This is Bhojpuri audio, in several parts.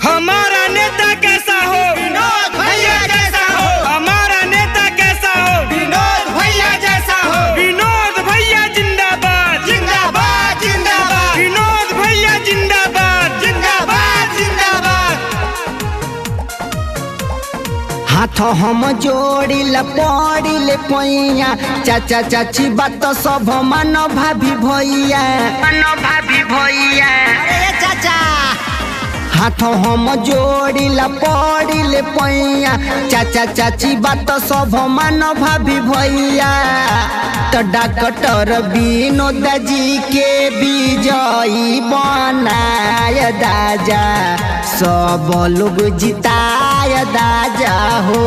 हमारा नेता कैसा हो? विनोद भैया जैसा हो। हमारा नेता कैसा हो? विनोद भैया जैसा हो। विनोद भैया जिंदाबाद जिंदाबाद जिंदाबाद विनोद भैया जिंदाबाद जिंदाबाद जिंदाबाद। हाथ हम जोड़िल पड़िल पैया चाचा चाची बात सब मन भाभी भैया अरे चाचा हाथ हम जोड़िल पड़िल पैया चाचा चाची बात सब मन भाभी भैया तो डॉक्टर विनोद जी के विजयी बनाय दाजा सब लोग जिताय दाजा हो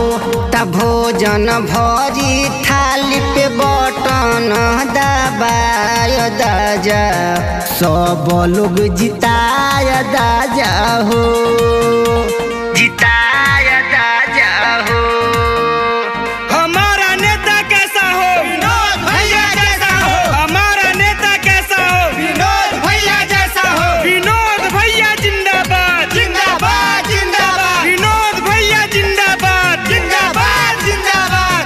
तब भोजन भरी थाली पे बटन दबाय दाजा सब लोग जिताय दाजा हो जिताय दाजा हो। हमारा नेता कैसा हो? विनोद भैया जैसा हो। हमारा नेता कैसा हो? विनोद भैया जैसा हो। विनोद भैया जिंदाबाद जिंदाबाद जिंदाबाद विनोद भैया जिंदाबाद जिंदाबाद जिंदाबाद।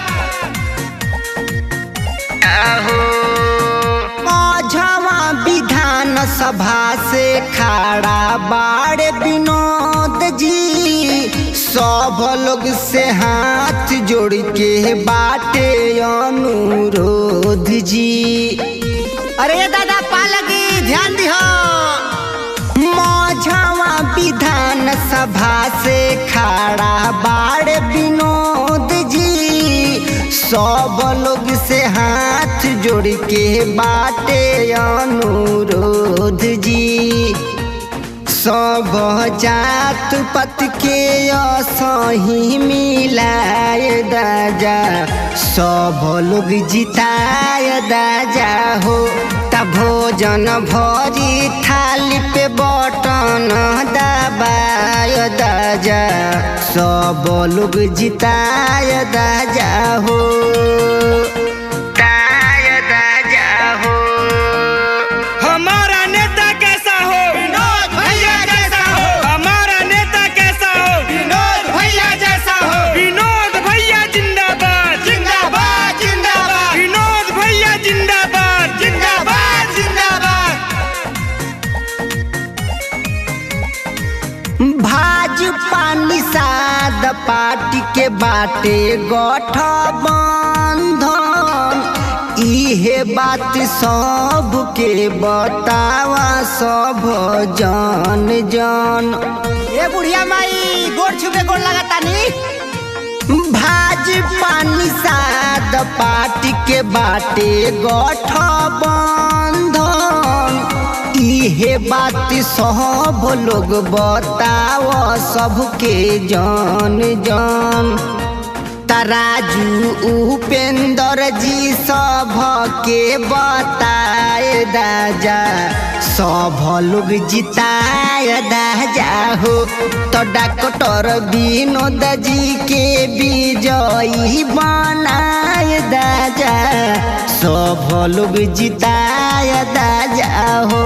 माझवा विधान सभा से खड़ा बाड़े विनोद जी सब लोग से हाथ जोड़ के बाटे अनुरोध जी। अरे दादा पालकी ध्यान दिहो। माझवा विधान सभा से खड़ा बाड़े विनोद जी सब लोग से हाथ जोड़ के बाटे अनुरोध जी सब जात पत के सही मिलाय दाजा सब लोग जिताय दाजा हो तब भोजन भरी थाली पे बटन दबाय दाजा सब लोग जिताय दाजा हो ताय दाजा हो। हमारा नेता कैसा हो? विनोद भैया जैसा हो। हमारा नेता कैसा हो? विनोद भैया जैसा हो। विनोद भैया जिंदाबाद जिंदाबाद जिंदाबाद विनोद भैया जिंदाबाद जिंदाबाद जिंदाबाद। भाजपा निषाद पार्टी के बाटे गठबंधन इहे बात सब के बतावा सब जन जन। ये बुढ़िया माई गोड़ छुके गोड़ लगाता नी। भाजपा निषाद पार्टी के बाटे गठबंधन इहे बात सब लोग बताव सबके जन जन। तराजू उपेंद्र जी सब के बताए दाजा सब लोग जिताय दाजा हो तो डॉक्टर विनोद जी के विजयी बनाय दाजा सब लोग जिताय दाजा हो।